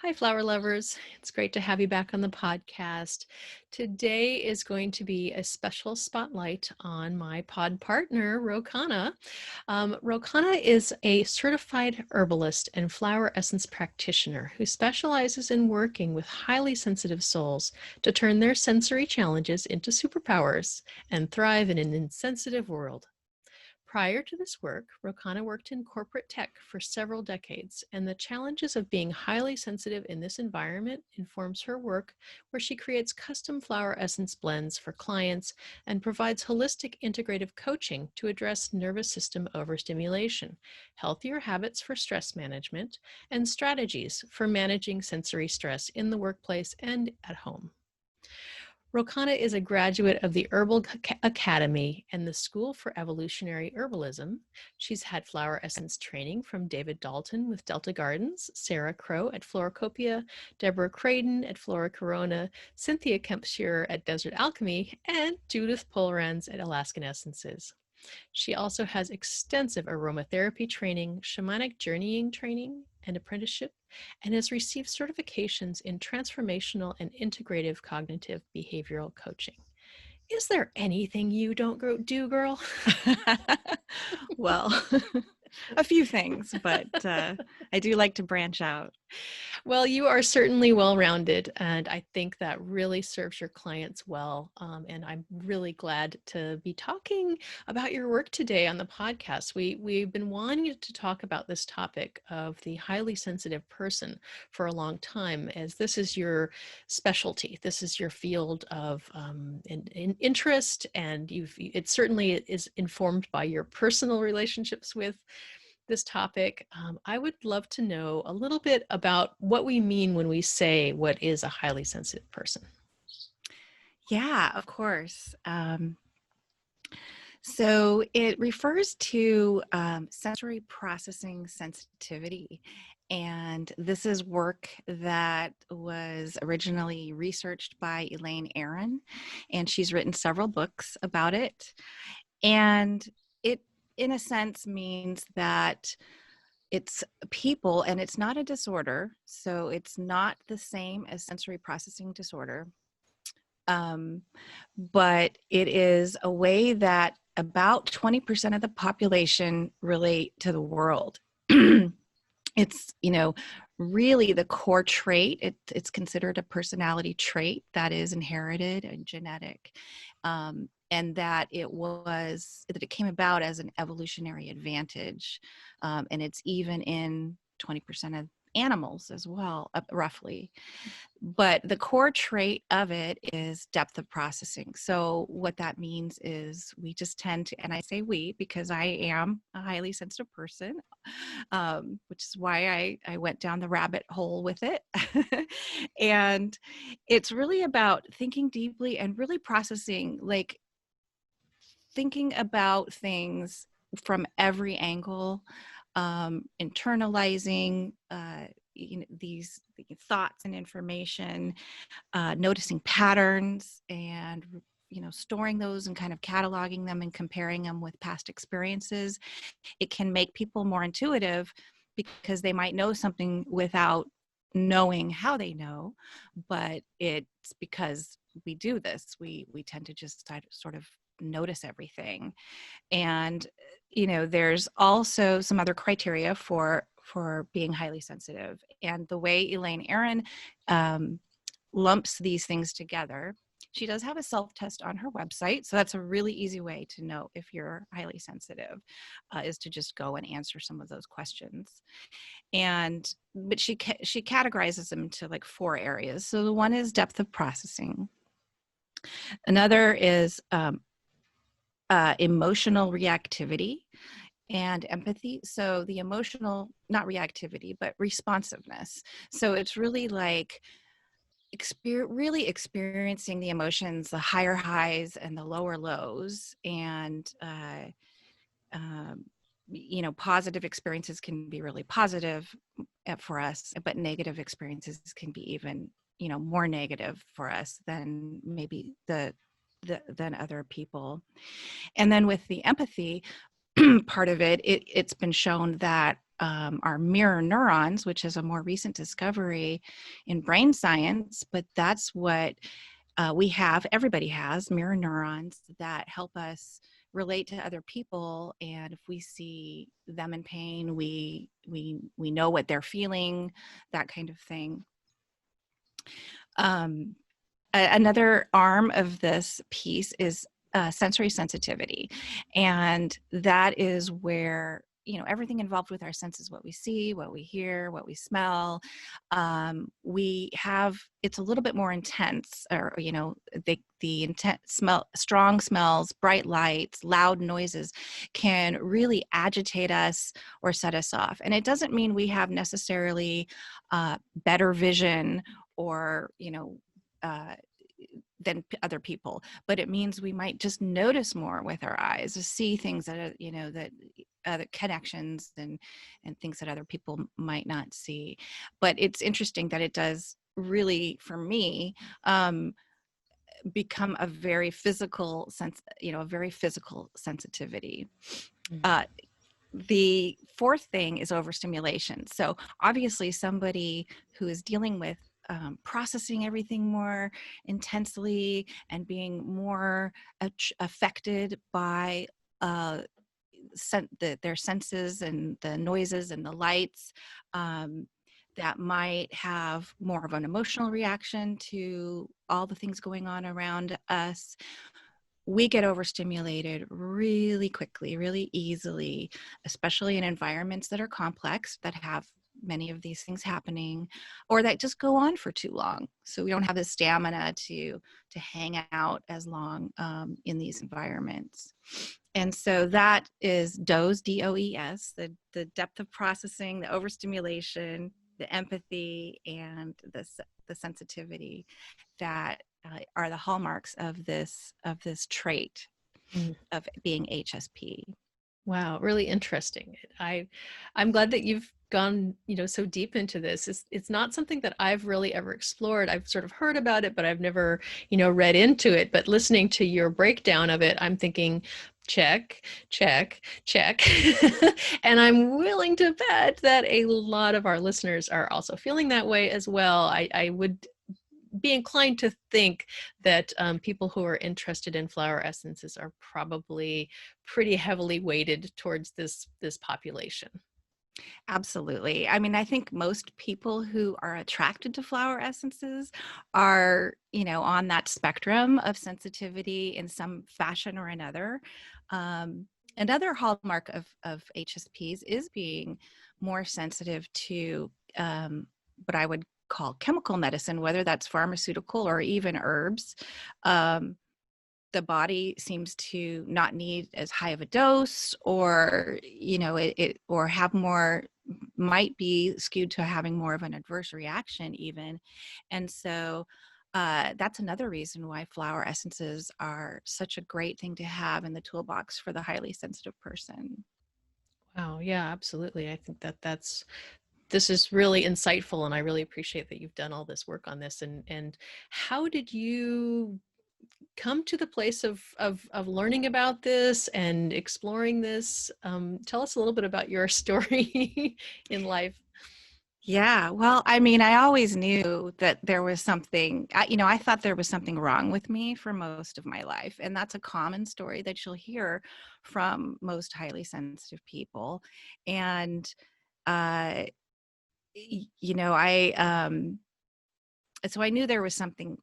Hi, flower lovers. It's great to have you back on the podcast. Today is going to be a special spotlight on my pod partner, Rochana. Rochana is a certified herbalist and flower essence practitioner who specializes in working with highly sensitive souls to turn their sensory challenges into superpowers and thrive in an insensitive world. Prior to this work, Rochana worked in corporate tech for several decades, and the challenges of being highly sensitive in this environment informs her work, where she creates custom flower essence blends for clients and provides holistic integrative coaching to address nervous system overstimulation, healthier habits for stress management, and strategies for managing sensory stress in the workplace and at home. Rochana is a graduate of the Herbal Academy and the School for Evolutionary Herbalism. She's had flower essence training from David Dalton with Delta Gardens, Sarah Crow at Floracopia, Deborah Craden at Flora Corona, Cynthia Kempshearer at Desert Alchemy, and Judith Polerans at Alaskan Essences. She also has extensive aromatherapy training, shamanic journeying training, and apprenticeship, and has received certifications in transformational and integrative cognitive behavioral coaching. Is there anything you don't do, girl? Well, a few things, but I do like to branch out. Well, you are certainly well-rounded, and I think that really serves your clients well. And I'm really glad to be talking about your work today on the podcast. We've been wanting to talk about this topic of the highly sensitive person for a long time, as this is your specialty. This is your field of in interest, and it certainly is informed by your personal relationships with this topic. I would love to know a little bit about what we mean when we say what is a highly sensitive person. Yeah, of course. So it refers to sensory processing sensitivity. And this is work that was originally researched by Elaine Aron, and she's written several books about it. And it, in a sense, means that it's people, and it's not a disorder, so it's not the same as sensory processing disorder, but it is a way that about 20% of the population relate to the world. It's, really the core trait. It's considered a personality trait that is inherited and genetic, and that it came about as an evolutionary advantage, and it's even in 20% of animals as well, roughly. But the core trait of it is depth of processing. So what that means is we just tend to, and I say we because I am a highly sensitive person, which is why I went down the rabbit hole with it. And it's really about thinking deeply and really processing, like thinking about things from every angle, internalizing these thoughts and information, noticing patterns, and storing those and kind of cataloging them and comparing them with past experiences. It can make people more intuitive because they might know something without knowing how they know, but it's because we do this. We tend to just sort of notice everything. And there's also some other criteria for being highly sensitive, and the way Elaine Aron lumps these things together. She does have a self-test on her website, so that's a really easy way to know if you're highly sensitive, is to just go and answer some of those questions. But she categorizes them into like 4 areas. So the one is depth of processing. Another is emotional reactivity and empathy. So the emotional, not reactivity, but responsiveness. So it's really like really experiencing the emotions, the higher highs and the lower lows. And positive experiences can be really positive for us, but negative experiences can be even more negative for us than maybe than other people. And then with the empathy part of it, it's been shown that our mirror neurons, which is a more recent discovery in brain science, but that's what everybody has mirror neurons that help us relate to other people. And if we see them in pain, we know what they're feeling, that kind of thing. Another arm of this piece is sensory sensitivity. And that is where, everything involved with our senses, what we see, what we hear, what we smell, it's a little bit more intense, or, the intent strong smells, bright lights, loud noises can really agitate us or set us off. And it doesn't mean we have necessarily better vision or, uh, than other people, but it means we might just notice more with our eyes, to see things that are, that other connections and things that other people might not see. But it's interesting that it does really, for me, become a very physical sense, a very physical sensitivity. Mm. The fourth thing is overstimulation. So obviously somebody who is dealing with processing everything more intensely and being more affected by their senses and the noises and the lights, that might have more of an emotional reaction to all the things going on around us. We get overstimulated really quickly, really easily, especially in environments that are complex, that have many of these things happening, or that just go on for too long. So we don't have the stamina to hang out as long in these environments. And so that is DOES, DOES, the depth of processing, the overstimulation, the empathy, and the sensitivity that are the hallmarks of this trait Mm. of being HSP. Wow, really interesting. I'm glad that you've gone, so deep into this. It's not something that I've really ever explored. I've sort of heard about it, but I've never, read into it. But listening to your breakdown of it, I'm thinking, check, check, check. And I'm willing to bet that a lot of our listeners are also feeling that way as well. I would be inclined to think that people who are interested in flower essences are probably pretty heavily weighted towards this population. Absolutely. I mean, I think most people who are attracted to flower essences are, on that spectrum of sensitivity in some fashion or another. Another hallmark of HSPs is being more sensitive to what I would call chemical medicine, whether that's pharmaceutical or even herbs. The body seems to not need as high of a dose, or or have more, might be skewed to having more of an adverse reaction even. And so that's another reason why flower essences are such a great thing to have in the toolbox for the highly sensitive person. Wow, yeah, absolutely. I think this is really insightful, and I really appreciate that you've done all this work on this. And how did you come to the place of learning about this and exploring this? Tell us a little bit about your story in life. Yeah, well, I mean, I always knew that there was something, I thought there was something wrong with me for most of my life. And that's a common story that you'll hear from most highly sensitive people. And, uh, so I knew there was something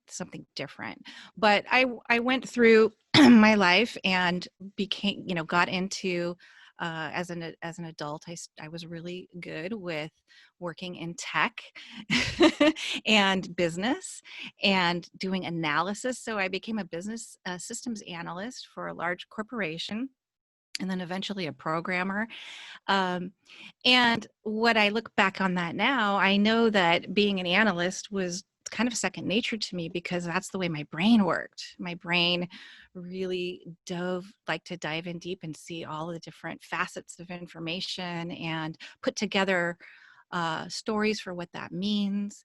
different. But I went through my life and became, got into, as an adult, I was really good with working in tech and business and doing analysis. So I became a business systems analyst for a large corporation, and then eventually a programmer. Um, and what I look back on that now, I know that being an analyst was kind of second nature to me, because that's the way my brain worked. My brain really like to dive in deep and see all the different facets of information and put together stories for what that means.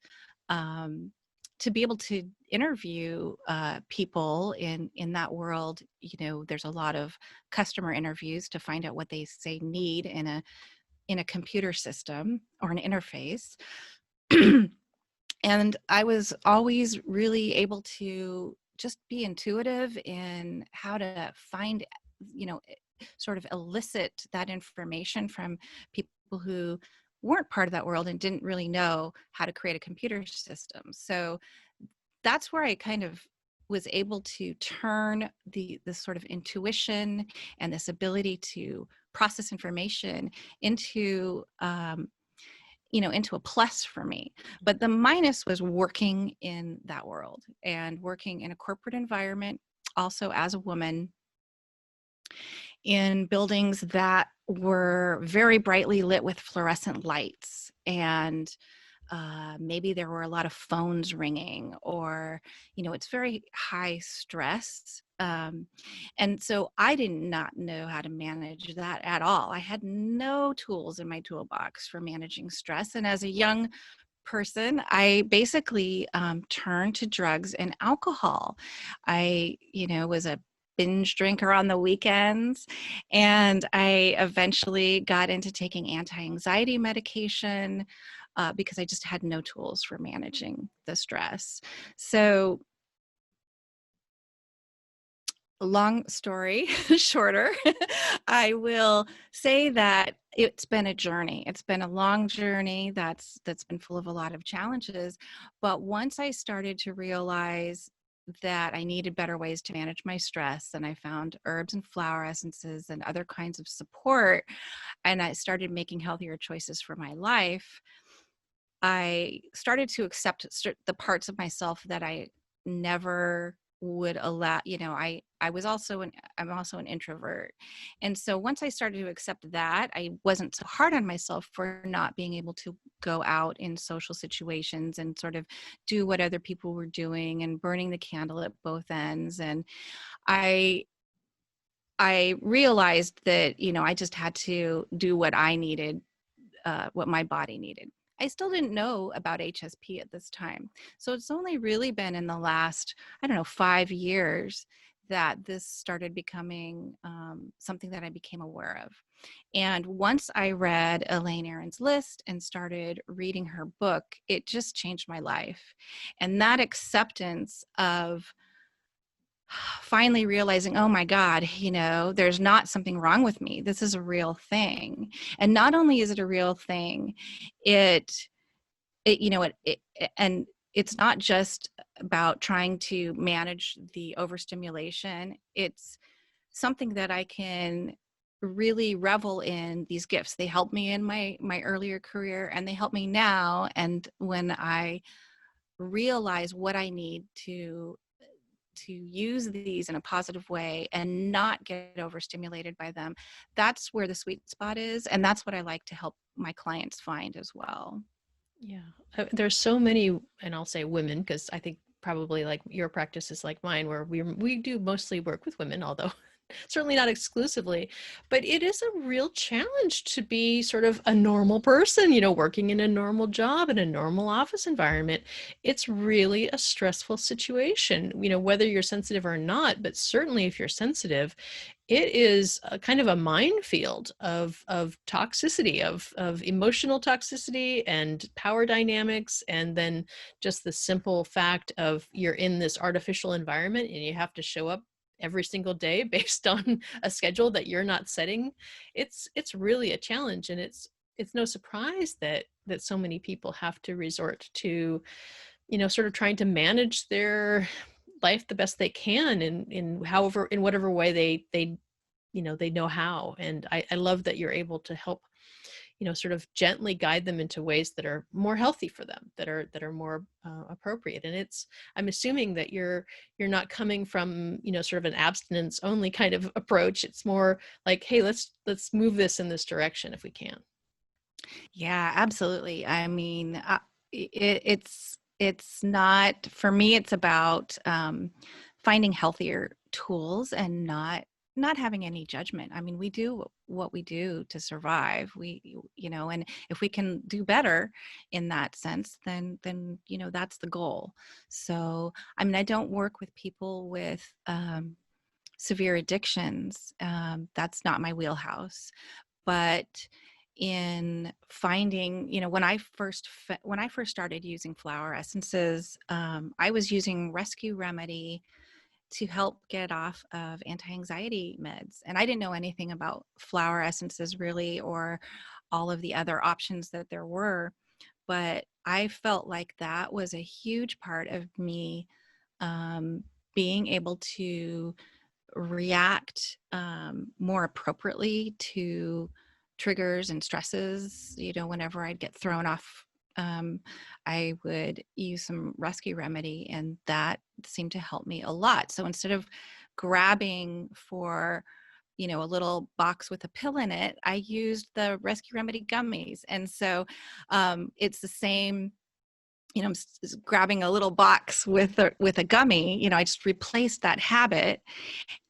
Um, to be able to interview people in that world, there's a lot of customer interviews to find out what they say need in in a computer system or an interface. And I was always really able to just be intuitive in how to find, sort of elicit that information from people who weren't part of that world and didn't really know how to create a computer system. So that's where I kind of was able to turn this sort of intuition and this ability to process information into into a plus for me. But the minus was working in that world and working in a corporate environment, also as a woman, in buildings that were very brightly lit with fluorescent lights. And maybe there were a lot of phones ringing, or, it's very high stress. And so I did not know how to manage that at all. I had no tools in my toolbox for managing stress. And as a young person, I basically turned to drugs and alcohol. I, was a binge drinker on the weekends, and I eventually got into taking anti-anxiety medication because I just had no tools for managing the stress. So, long story shorter, I will say that it's been a journey. It's been a long journey that's been full of a lot of challenges. But once I started to realize that I needed better ways to manage my stress, and I found herbs and flower essences and other kinds of support, and I started making healthier choices for my life, I started to accept the parts of myself that I never would allow. I'm also an introvert. And so once I started to accept that, I wasn't so hard on myself for not being able to go out in social situations and sort of do what other people were doing and burning the candle at both ends. And I I realized that, I just had to do what I needed, what my body needed. I still didn't know about HSP at this time. So it's only really been in the last, I don't know, 5 years that this started becoming something that I became aware of. And once I read Elaine Aron's list and started reading her book, it just changed my life. And that acceptance of finally realizing, oh my God, there's not something wrong with me. This is a real thing. And not only is it a real thing, it, it you know, and it's not just about trying to manage the overstimulation. It's something that I can really revel in these gifts. They helped me in my earlier career, and they help me now. And when I realize what I need to use these in a positive way and not get overstimulated by them, that's where the sweet spot is. And that's what I like to help my clients find as well. Yeah, there's so many, and I'll say women because I think probably like your practice is like mine, where we do mostly work with women, although certainly not exclusively. But it is a real challenge to be sort of a normal person, working in a normal job in a normal office environment. It's really a stressful situation, whether you're sensitive or not. But certainly, if you're sensitive, it is a kind of a minefield of toxicity, of emotional toxicity and power dynamics, and then just the simple fact of you're in this artificial environment and you have to show up every single day based on a schedule that you're not setting. It's really a challenge, and it's no surprise that so many people have to resort to, sort of trying to manage their life the best they can in whatever way they know how. And I love that you're able to help, sort of gently guide them into ways that are more healthy for them, that are more appropriate. And I'm assuming that you're not coming from, sort of an abstinence only kind of approach. It's more like, hey, let's move this in this direction if we can. Yeah, absolutely. I mean, it's not, for me, it's about finding healthier tools and not having any judgment. I mean, we do what we do to survive. And if we can do better in that sense, then that's the goal. So, I mean, I don't work with people with severe addictions. That's not my wheelhouse. But in finding, when I first started using flower essences, I was using Rescue Remedy to help get off of anti-anxiety meds. And I didn't know anything about flower essences really, or all of the other options that there were. But I felt like that was a huge part of me um, being able to react more appropriately to triggers and stresses. Whenever I'd get thrown off, I would use some Rescue Remedy, and that seemed to help me a lot. So instead of grabbing for a little box with a pill in it, I used the Rescue Remedy gummies. And so it's the same, I'm grabbing a little box with a gummy. I just replaced that habit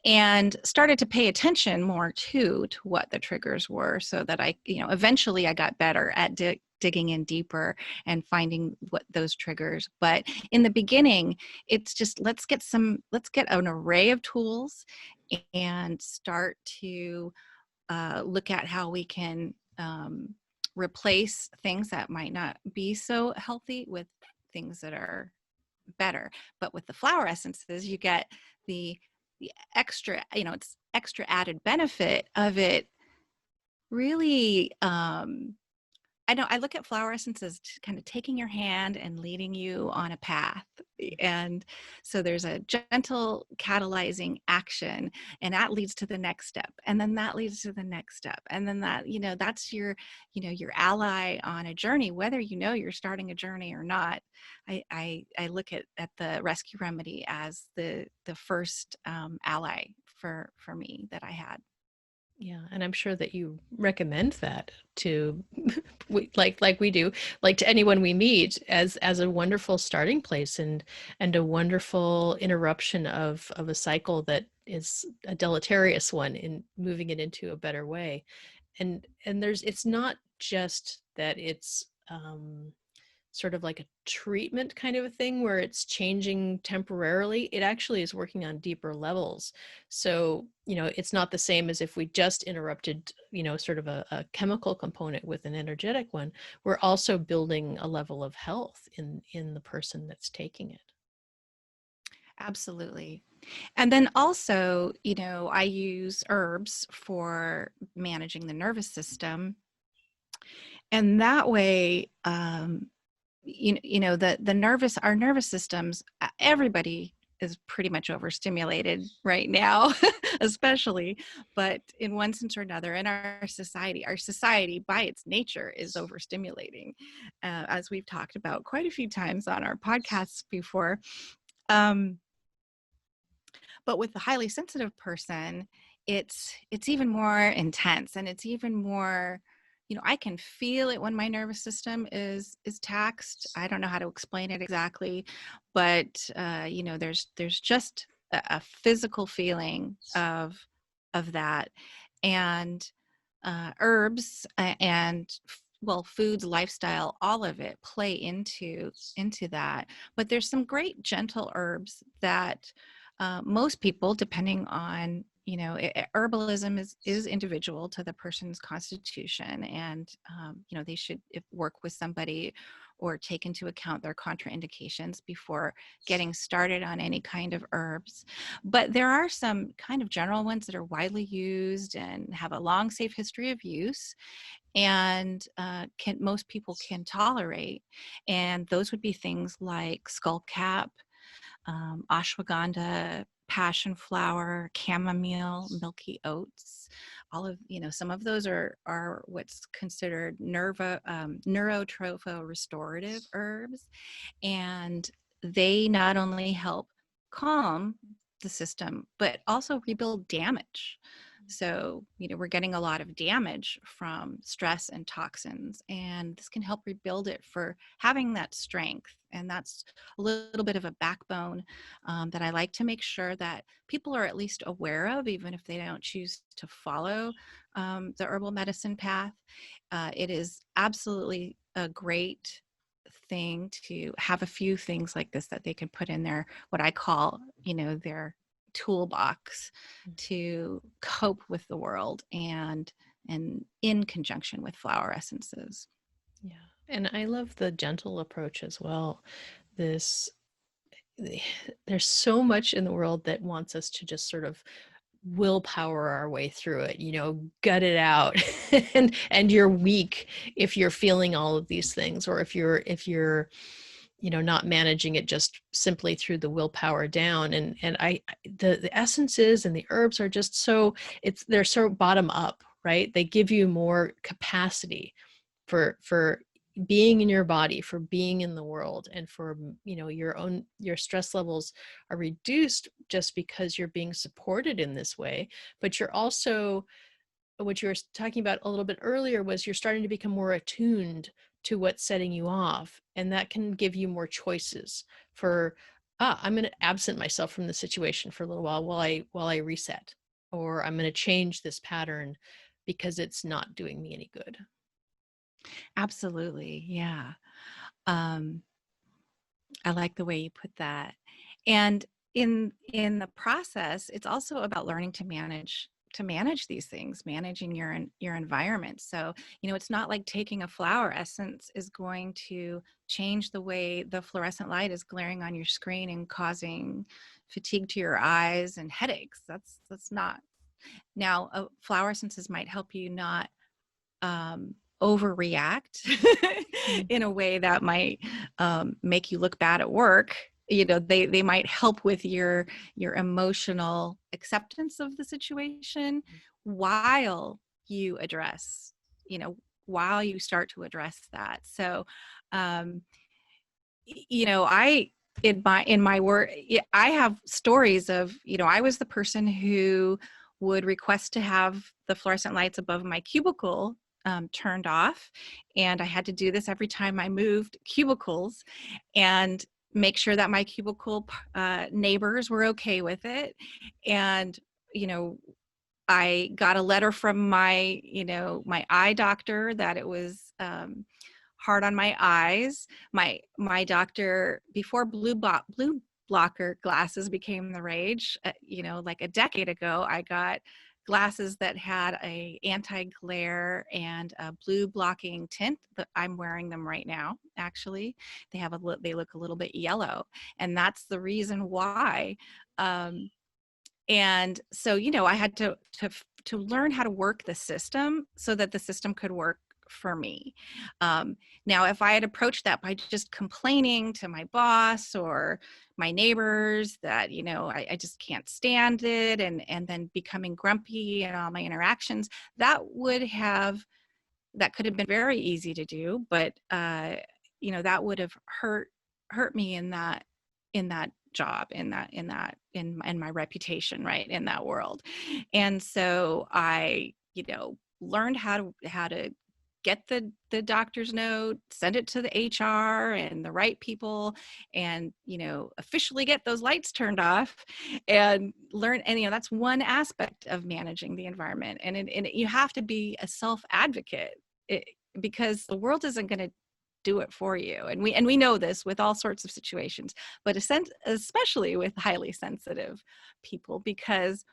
and started to pay attention more to what the triggers were, so that I, eventually I got better at digging in deeper and finding what those triggers. But in the beginning, it's just, let's get an array of tools and start to look at how we can replace things that might not be so healthy with things that are better. But with the flower essences, you get the extra, it's extra added benefit of it really. I know I look at flower essence as kind of taking your hand and leading you on a path. And so there's a gentle catalyzing action, and that leads to the next step. And then that leads to the next step. And then that, that's your ally on a journey, whether you're starting a journey or not. I look at the Rescue Remedy as the first ally for me that I had. Yeah, and I'm sure that you recommend that to like we do, like to anyone we meet, as a wonderful starting place, and a wonderful interruption of a cycle that is a deleterious one, in moving it into a better way. And it's not just that it's sort of like a treatment kind of a thing where it's changing temporarily. It actually is working on deeper levels. So, it's not the same as if we just interrupted, sort of a chemical component with an energetic one. We're also building a level of health in the person that's taking it. Absolutely. And then also, I use herbs for managing the nervous system. And that way, our nervous systems, everybody is pretty much overstimulated right now, especially, but in one sense or another, in our society by its nature is overstimulating, as we've talked about quite a few times on our podcasts before. Um, but with the highly sensitive person, it's even more intense, and it's even more, I can feel it when my nervous system is taxed. I don't know how to explain it exactly, but there's just a physical feeling of that. And herbs and well, foods, lifestyle, all of it play into that. But there's some great gentle herbs that most people, depending on, herbalism is individual to the person's constitution, and they should work with somebody or take into account their contraindications before getting started on any kind of herbs. But there are some kind of general ones that are widely used and have a long, safe history of use, and most people can tolerate. And those would be things like skullcap, ashwagandha, passion flower, chamomile, milky oats. All of, some of those are what's considered neurotropho restorative herbs. And they not only help calm the system, but also rebuild damage. So, we're getting a lot of damage from stress and toxins, and this can help rebuild it for having that strength. And that's a little bit of a backbone that I like to make sure that people are at least aware of, even if they don't choose to follow the herbal medicine path. It is absolutely a great thing to have a few things like this that they can put in their, what I call, their toolbox to cope with the world and and in conjunction with flower essences. Yeah. And I love the gentle approach as well. This, there's so much in the world that wants us to just sort of willpower our way through it, gut it out. And you're weak if you're feeling all of these things, or if you're not managing it just simply through the willpower down. And the essences and the herbs are just they're so bottom up, right? They give you more capacity for being in your body, for being in the world, and for your stress levels are reduced just because you're being supported in this way. But you're also, what you were talking about a little bit earlier, was you're starting to become more attuned to what's setting you off, and that can give you more choices for, I'm going to absent myself from the situation for a little while while I reset, or I'm going to change this pattern because it's not doing me any good. Absolutely. Yeah. Um, I like the way you put that. And in the process, it's also about learning to manage these things, managing your environment. So, it's not like taking a flower essence is going to change the way the fluorescent light is glaring on your screen and causing fatigue to your eyes and headaches. That's not. Now, flower essences might help you not overreact in a way that might make you look bad at work. They might help with your emotional acceptance of the situation while you address, while you start to address that. So um I in my work, I have stories of, I was the person who would request to have the fluorescent lights above my cubicle turned off, and I had to do this every time I moved cubicles and make sure that my cubicle neighbors were okay with it. And I got a letter from my eye doctor that it was hard on my eyes. My doctor, before blue blocker glasses became the rage, like a decade ago, I got glasses that had a anti-glare and a blue blocking tint. That I'm wearing them right now. Actually, they look a little bit yellow, and that's the reason why. And so, I had to learn how to work the system so that the system could work for me. Now, if I had approached that by just complaining to my boss or my neighbors that, I just can't stand it, and then becoming grumpy in all my interactions, that could have been very easy to do, but that would have hurt me in that job, in my reputation, right, in that world. And so I learned how to get the doctor's note, send it to the HR and the right people, and officially get those lights turned off, and learn. And that's one aspect of managing the environment. And you have to be a self advocate, because the world isn't going to do it for you. And we know this with all sorts of situations, but especially with highly sensitive people, because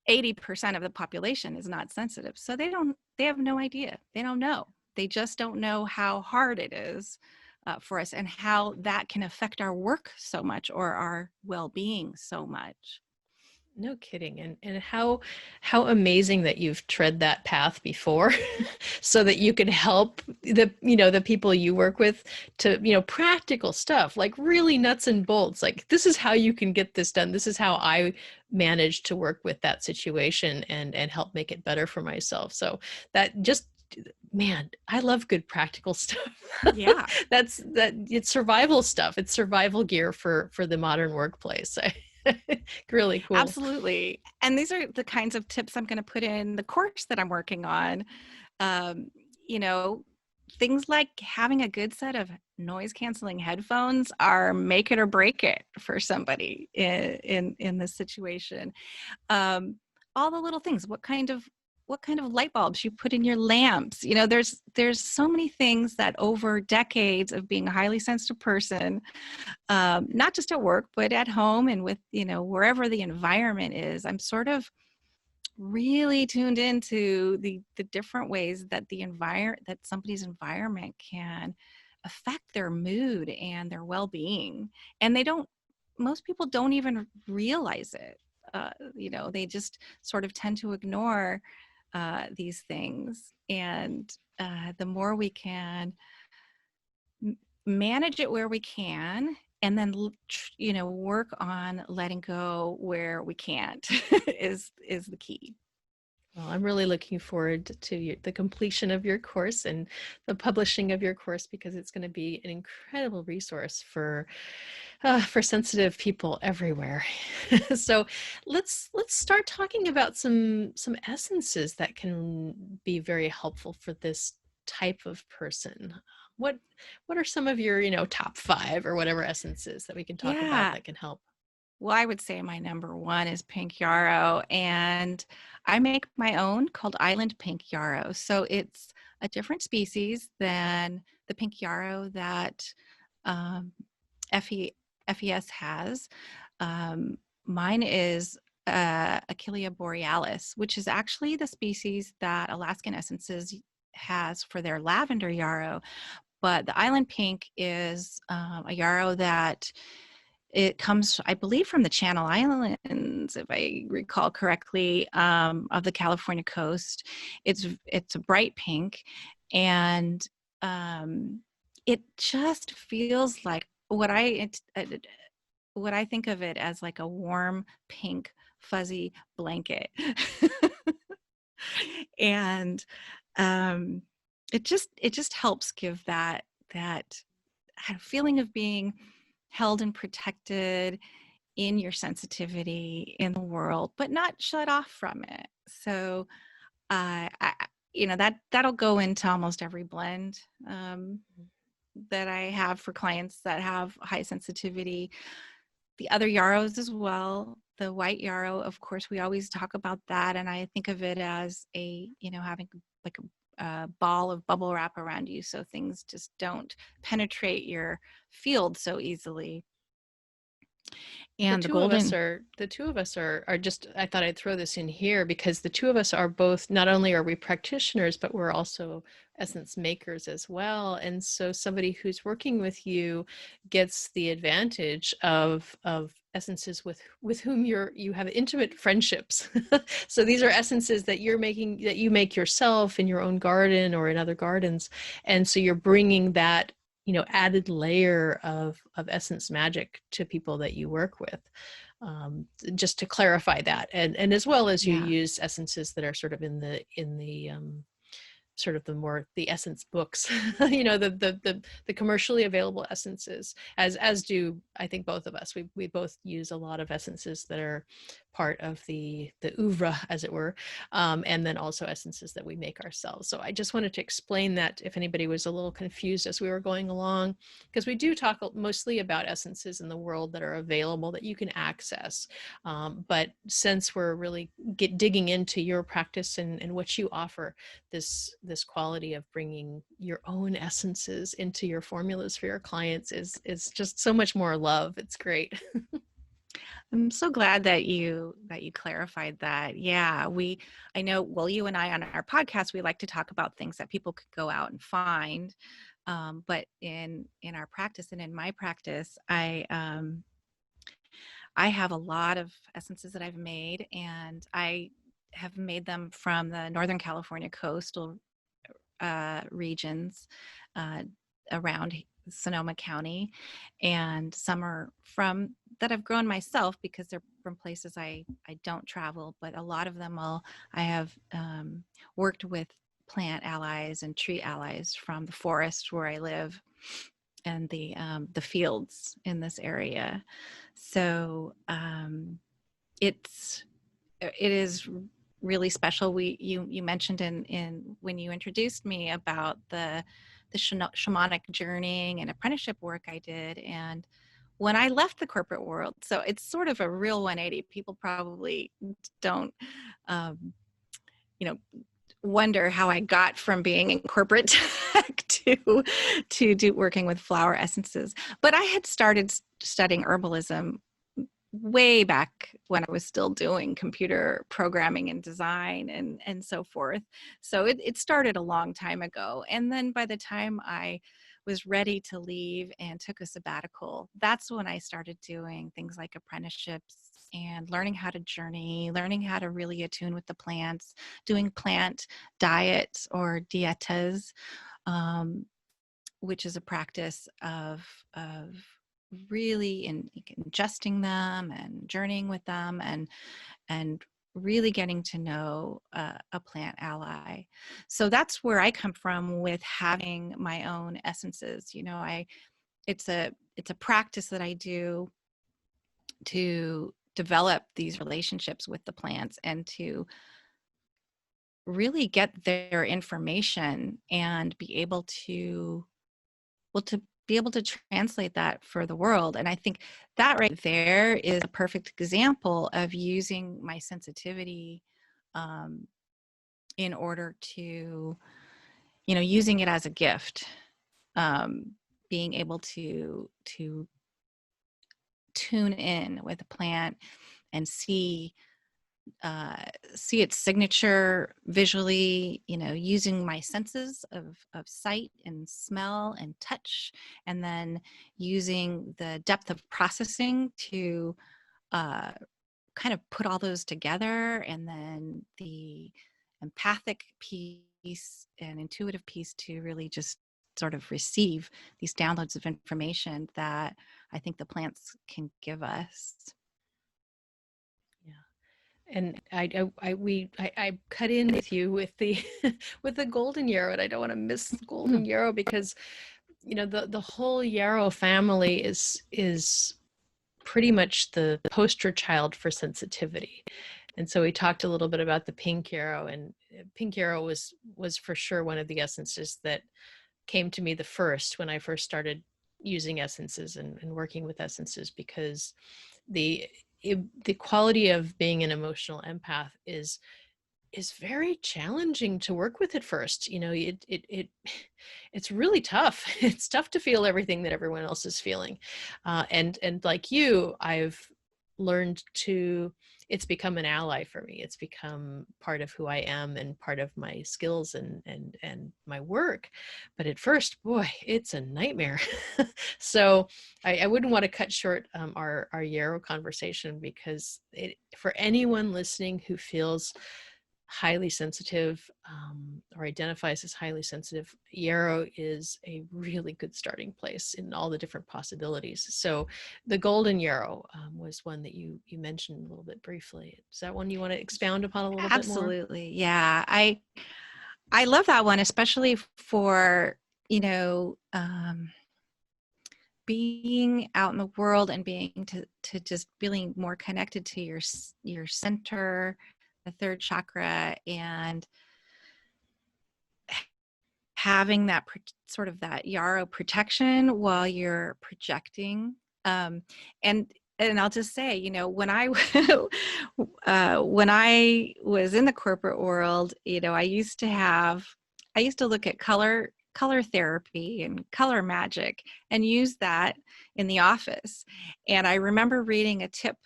80% of the population is not sensitive. So they have no idea. They don't know. They just don't know how hard it is for us, and how that can affect our work so much, or our well-being so much. No kidding. And how amazing that you've tread that path before so that you can help the people you work with to, practical stuff, like really nuts and bolts. Like, this is how you can get this done. This is how I managed to work with that situation and help make it better for myself. So that just, man, I love good practical stuff. Yeah. It's survival stuff. It's survival gear for the modern workplace. Really cool. Absolutely. And these are the kinds of tips I'm going to put in the course that I'm working on. Um, you know, Things like having a good set of noise canceling headphones are make it or break it for somebody in this situation. All the little things, what kind of light bulbs you put in your lamps. There's so many things that over decades of being a highly sensitive person, not just at work, but at home and with, wherever the environment is, I'm sort of really tuned into the different ways that that somebody's environment can affect their mood and their well-being. And most people don't even realize it. They just sort of tend to ignore these things. And the more we can manage it where we can, and then work on letting go where we can't is the key. Well, I'm really looking forward to the completion of your course and the publishing of your course, because it's going to be an incredible resource for sensitive people everywhere. So let's start talking about some essences that can be very helpful for this type of person. What are some of your top 5 or whatever essences that we can talk about Yeah. that can help? Well, I would say my number one is pink yarrow, and I make my own called Island Pink Yarrow. So it's a different species than the pink yarrow that um, FES has. Um, Mine is Achillea borealis, which is actually the species that Alaskan Essences has for their lavender yarrow. But the Island Pink is a yarrow that it comes, I believe, from the Channel Islands, if I recall correctly, of the California coast. It's a bright pink, and it just feels like what I think of it as like a warm pink fuzzy blanket. And it just helps give that feeling of being held and protected in your sensitivity in the world, but not shut off from it. So that'll go into almost every blend that I have for clients that have high sensitivity. The other yarrows as well. The white yarrow, of course, we always talk about that, and I think of it as having like a ball of bubble wrap around you, so things just don't penetrate your field so easily. And The two of us are just, I thought I'd throw this in here because the two of us are both, not only are we practitioners, but we're also essence makers as well. And so somebody who's working with you gets the advantage of essences with whom you have intimate friendships. So these are essences that you make yourself in your own garden or in other gardens. And so you're bringing that added layer of essence magic to people that you work with, just to clarify that, and as well as you use essences that are sort of in the sort of the essence books, the commercially available essences, as do I think both of us. We both use a lot of essences that are part of the oeuvre, as it were, and then also essences that we make ourselves. So I just wanted to explain that if anybody was a little confused as we were going along, because we do talk mostly about essences in the world that are available that you can access. But since we're really digging into your practice and what you offer, this quality of bringing your own essences into your formulas for your clients is just so much more love. It's great. I'm so glad that you clarified that. Yeah, I know, well, you and I on our podcast, we like to talk about things that people could go out and find. But in our practice and in my practice, I have a lot of essences that I've made, and I have made them from the Northern California coastal regions around Sonoma County, and some are from that I've grown myself because they're from places I don't travel, but a lot of them I have worked with plant allies and tree allies from the forest where I live and the fields in this area. So it is really special. You mentioned in when you introduced me about the shamanic journeying and apprenticeship work I did, and when I left the corporate world, so it's sort of a real 180. People probably don't, um, wonder how I got from being in corporate tech to working with flower essences. But I had started studying herbalism way back when I was still doing computer programming and design and so forth. So it started a long time ago. And then by the time I was ready to leave and took a sabbatical, that's when I started doing things like apprenticeships and learning how to journey, learning how to really attune with the plants, doing plant diets or dietas, um, which is a practice of really ingesting them and journeying with them and really getting to know a plant ally. So that's where I come from with having my own essences. You know, it's a practice that I do to develop these relationships with the plants and to really get their information and be able to be able to translate that for the world. And I think that right there is a perfect example of using my sensitivity um, in order to, you know, using it as a gift, being able to tune in with a plant and see its signature visually, you know, using my senses of sight and smell and touch, and then using the depth of processing to uh, kind of put all those together, and then the empathic piece and intuitive piece to really just sort of receive these downloads of information that I think the plants can give us. And I cut in with you with the with the golden yarrow, and I don't want to miss the golden yarrow because, you know, the whole yarrow family is pretty much the poster child for sensitivity. And so we talked a little bit about the pink yarrow, and pink yarrow was for sure one of the essences that came to me the first when I first started using essences and working with essences, because the the quality of being an emotional empath is very challenging to work with at first. You know, it's really tough. It's tough to feel everything that everyone else is feeling, and like you, I've learned to. It's become an ally for me. It's become part of who I am and part of my skills and my work. But at first, boy, it's a nightmare. So I wouldn't want to cut short our Yarrow conversation, because for anyone listening who feels highly sensitive or identifies as highly sensitive, Yarrow is a really good starting place in all the different possibilities. So the golden Yarrow was one that you mentioned a little bit briefly. Is that one you want to expound upon a little bit more? Absolutely. Yeah. I love that one, especially for, you know, being out in the world and being to just feeling more connected to your center, the third chakra, and having that sort of that yarrow protection while you're projecting. And I'll just say, you know, when I when I was in the corporate world, you know, I used to look at color therapy and color magic and use that in the office. And I remember reading a tip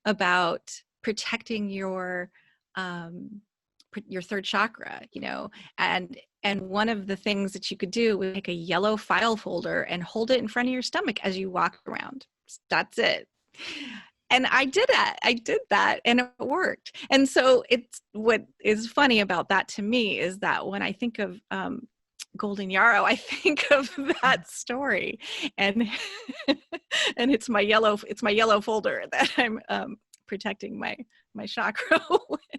about protecting your third chakra, you know, and one of the things that you could do was take a yellow file folder and hold it in front of your stomach as you walk around. That's it. And I did that and it worked. And so it's, what is funny about that to me is that when I think of golden yarrow, I think of that story, and and it's my yellow folder that I'm protecting my chakra.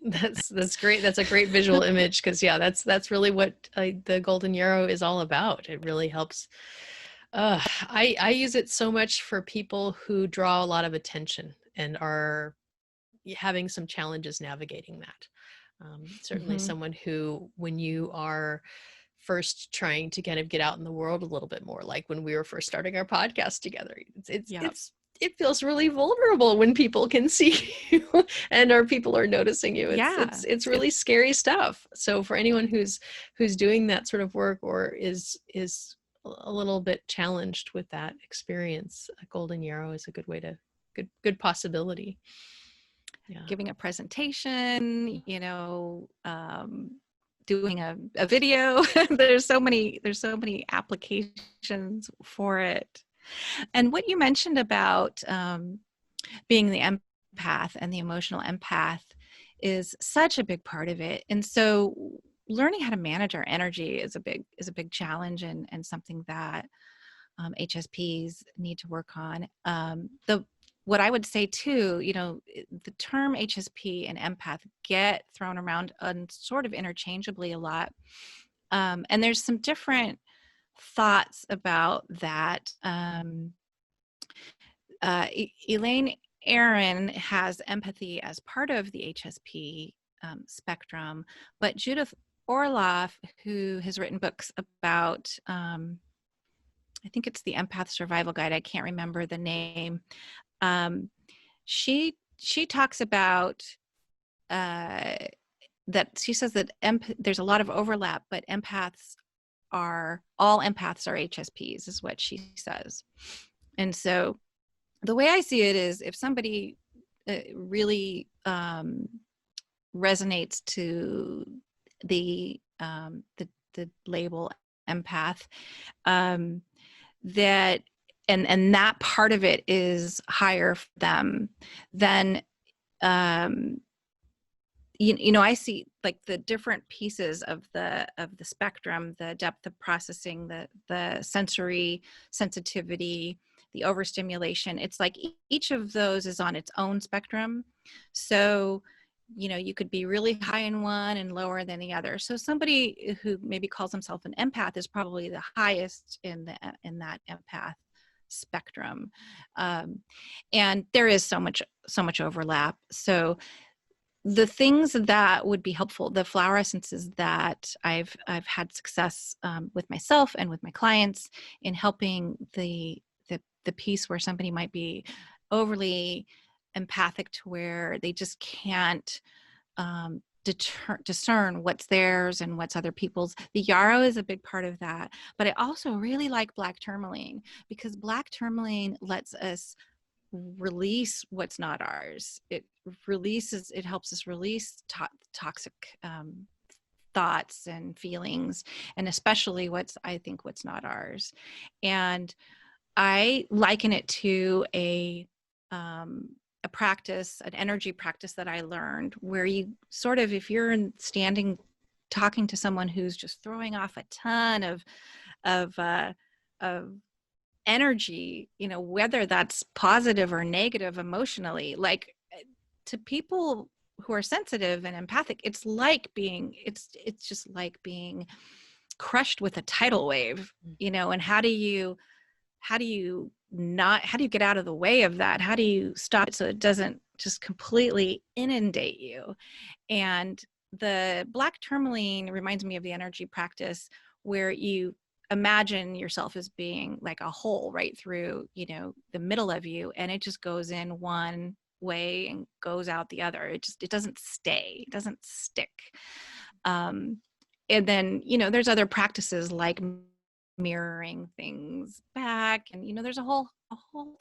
That's great. That's a great visual image, because yeah, that's really what the golden yarrow is all about. It really helps. I use it so much for people who draw a lot of attention and are having some challenges navigating that. Certainly Mm-hmm. someone who, when you are first trying to kind of get out in the world a little bit more, like when we were first starting our podcast together, Yep. it feels really vulnerable when people can see you and our people are noticing you. Yeah. It's really scary stuff. So for anyone who's doing that sort of work, or is a little bit challenged with that experience, a golden yarrow is a good way good possibility. Yeah. Giving a presentation, doing a video. There's so many applications for it. And what you mentioned about being the empath and the emotional empath is such a big part of it. And so learning how to manage our energy is a big challenge, and something that HSPs need to work on. What I would say too, the term HSP and empath get thrown around sort of interchangeably a lot. And there's some different thoughts about that. Elaine Aron has empathy as part of the HSP spectrum, but Judith Orloff, who has written books about, I think it's the Empath Survival Guide, I can't remember the name. She talks about that. She says that there's a lot of overlap, but all empaths are HSPs, is what she says. And so the way I see it is, if somebody really resonates to the label empath, that and that part of it is higher for them, then I see like the different pieces of the spectrum, the depth of processing, the sensory sensitivity, the overstimulation. It's like each of those is on its own spectrum. So, you could be really high in one and lower than the other. So somebody who maybe calls himself an empath is probably the highest in that empath spectrum. And there is so much overlap. So the things that would be helpful, the flower essences that I've had success with myself and with my clients in helping the piece where somebody might be overly empathic to where they just can't discern what's theirs and what's other people's. The Yarrow is a big part of that. But I also really like black tourmaline, because black tourmaline lets us release what's not ours. It helps us release toxic thoughts and feelings, and especially what's not ours. And I liken it to a practice, an energy practice that I learned, where you sort of, if you're standing talking to someone who's just throwing off a ton of energy, whether that's positive or negative emotionally, like, to people who are sensitive and empathic, it's just like being crushed with a tidal wave, and how do you get out of the way of that? How do you stop it so it doesn't just completely inundate you? And the black tourmaline reminds me of the energy practice, where you imagine yourself as being like a hole right through, the middle of you, and it just goes in one way and goes out the other. It doesn't stay, it doesn't stick. And then, there's other practices like mirroring things back, and there's a whole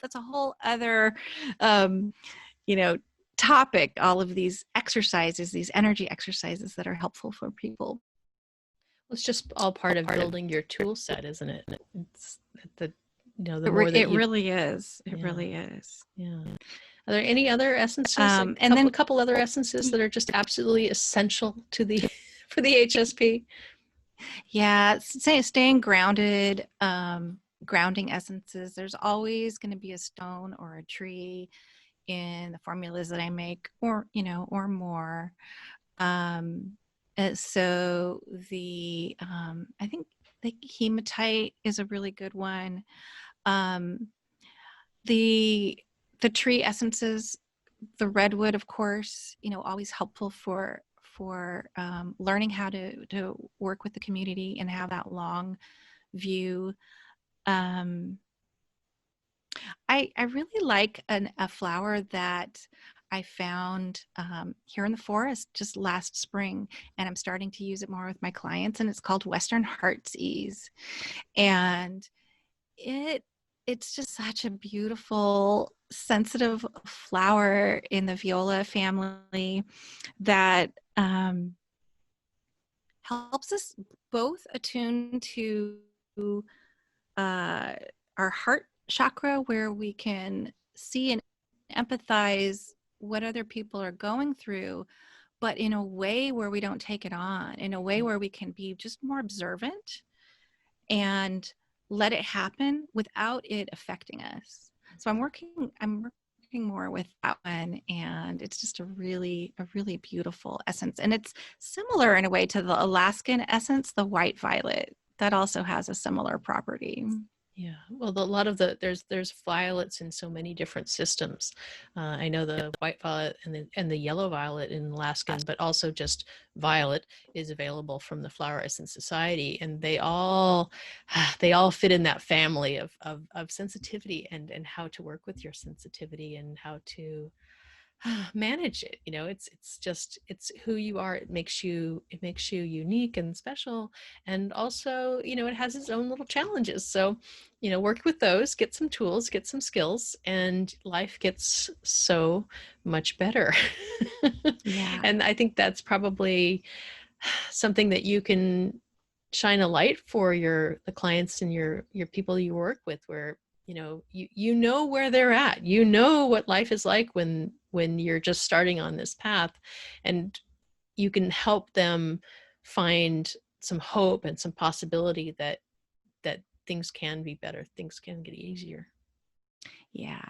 that's a whole other topic, all of these exercises, these energy exercises that are helpful for people. It's just all part of building your tool set, isn't it? It's the really is. It really is. Yeah. Are there any other essences? And then a couple other essences that are just absolutely essential to for the HSP? Yeah, staying grounded, grounding essences. There's always going to be a stone or a tree in the formulas that I make, or more. So I think the hematite is a really good one. The tree essences, the redwood, of course, always helpful for learning how to work with the community and have that long view. I really like a flower that I found here in the forest just last spring, and I'm starting to use it more with my clients, and it's called Western Heart's Ease. And it it's just such a beautiful, sensitive flower in the viola family that helps us both attune to uh, our heart chakra, where we can see and empathize what other people are going through, but in a way where we don't take it on, in a way where we can be just more observant and let it happen without it affecting us. So I'm working more with that one, and it's just a really beautiful essence. And it's similar in a way to the Alaskan essence, the white violet, that also has a similar property. Yeah, well, a lot of there's violets in so many different systems. I know the white violet and the yellow violet in Alaskan, but also just violet is available from the Flower Essence Society, and they all fit in that family of sensitivity and how to work with your sensitivity and how to manage it. It's just it's who you are. It makes you unique and special, and also it has its own little challenges. So work with those, get some tools, get some skills, and life gets so much better. Yeah. And I think that's probably something that you can shine a light for the clients and your people you work with, where you know where they're at, what life is like when you're just starting on this path, and you can help them find some hope and some possibility that things can be better, things can get easier. Yeah.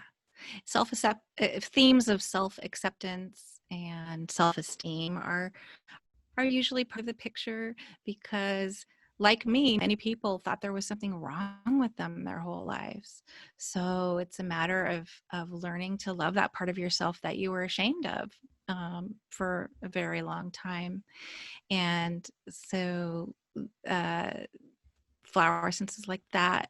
Themes of self-acceptance and self-esteem are usually part of the picture, because like me, many people thought there was something wrong with them their whole lives. So it's a matter of learning to love that part of yourself that you were ashamed of for a very long time. And so uh, flower essences like that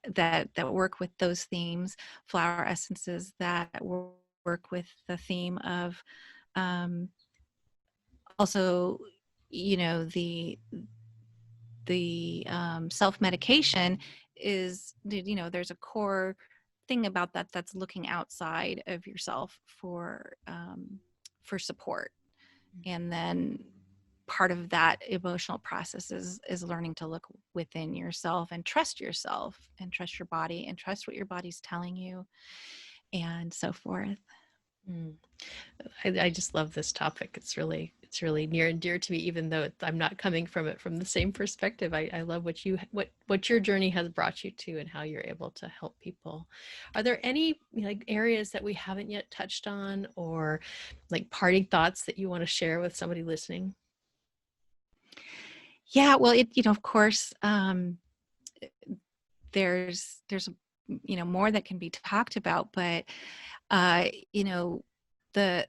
work with those themes, flower essences that work with the theme of um, also, the self-medication is, there's a core thing about that that's looking outside of yourself for support. And then part of that emotional process is learning to look within yourself and trust your body and trust what your body's telling you, and so forth. Mm. I just love this topic. It's really near and dear to me, even though I'm not coming from it from the same perspective. I love what your journey has brought you to and how you're able to help people. Are there any like areas that we haven't yet touched on, or like parting thoughts that you want to share with somebody listening? Yeah, well, of course, there's more that can be talked about, but uh, you know, the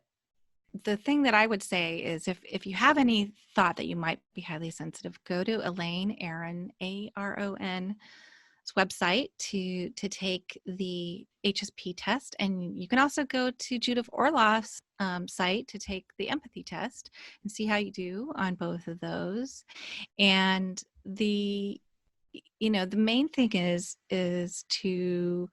the thing that I would say is, if you have any thought that you might be highly sensitive, go to Elaine Aron, Aron's website to take the HSP test, and you can also go to Judith Orloff's site to take the empathy test and see how you do on both of those. And the main thing is to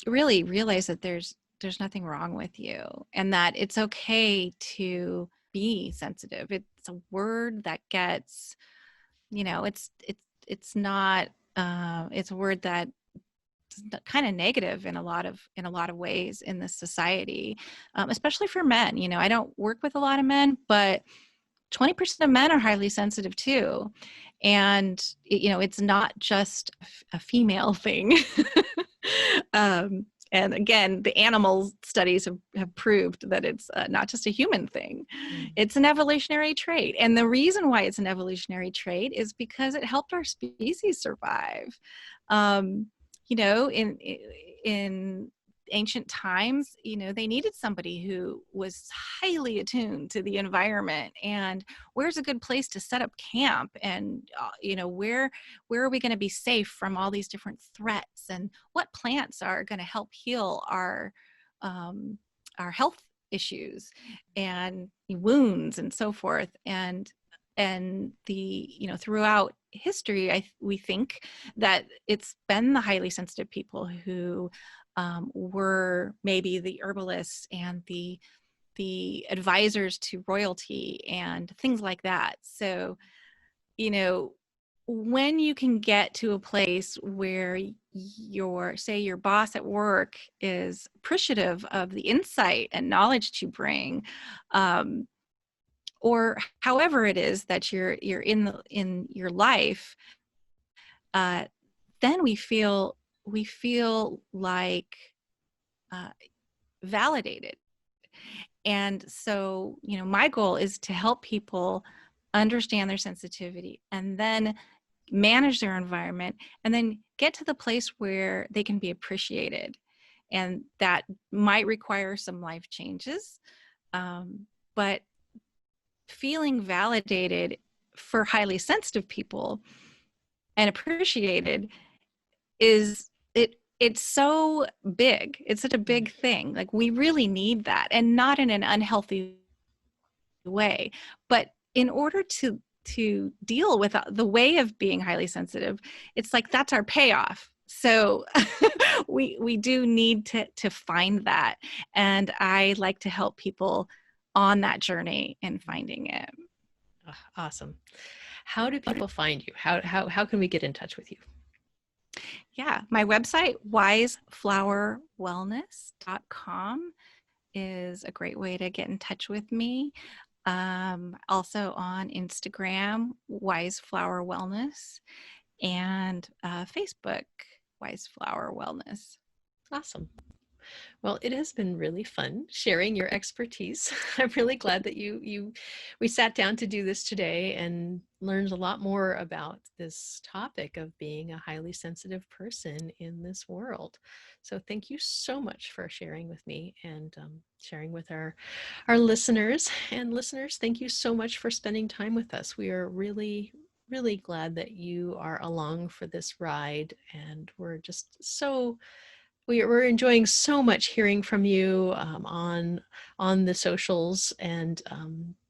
really realize that there's nothing wrong with you, and that it's okay to be sensitive. It's a word that gets, it's not it's a word that kind of negative in a lot of ways in this society, especially for men. I don't work with a lot of men, but 20% of men are highly sensitive too. And it's not just a female thing. And again, the animal studies have proved that it's not just a human thing. Mm. It's an evolutionary trait. And the reason why it's an evolutionary trait is because it helped our species survive. Um, in ancient times, they needed somebody who was highly attuned to the environment, and where's a good place to set up camp, and where are we going to be safe from all these different threats, and what plants are going to help heal our health issues and wounds and so forth. And and throughout history, we think that it's been the highly sensitive people who were maybe the herbalists and the advisors to royalty and things like that. So, when you can get to a place where your boss at work is appreciative of the insight and knowledge that you bring, or however it is that you're in your life, then we feel like validated. And so, my goal is to help people understand their sensitivity and then manage their environment and then get to the place where they can be appreciated. And that might require some life changes. But feeling validated for highly sensitive people and appreciated it's so big. It's such a big thing. Like, we really need that, and not in an unhealthy way. But in order to deal with the way of being highly sensitive, it's like that's our payoff. So we do need to find that, and I like to help people on that journey and finding it. Awesome. How do people find you? How can we get in touch with you? Yeah, my website, wiseflowerwellness.com, is a great way to get in touch with me. Also on Instagram, Wiseflower Wellness, and Facebook, Wiseflower Wellness. Awesome. Well, it has been really fun sharing your expertise. I'm really glad that we sat down to do this today and learned a lot more about this topic of being a highly sensitive person in this world. So thank you so much for sharing with me and sharing with our listeners. And listeners, thank you so much for spending time with us. We are really glad that you are along for this ride, and we're just we're enjoying so much hearing from you on the socials and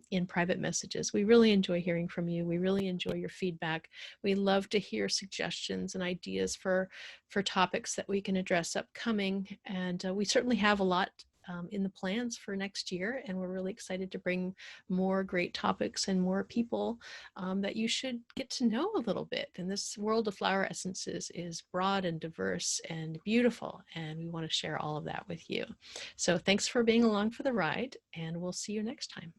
in private messages. We really enjoy hearing from you. We really enjoy your feedback. We love to hear suggestions and ideas for topics that we can address upcoming. And we certainly have a lot in the plans for next year, and we're really excited to bring more great topics and more people that you should get to know a little bit. And this world of flower essences is broad and diverse and beautiful, and we want to share all of that with you. So thanks for being along for the ride, and we'll see you next time.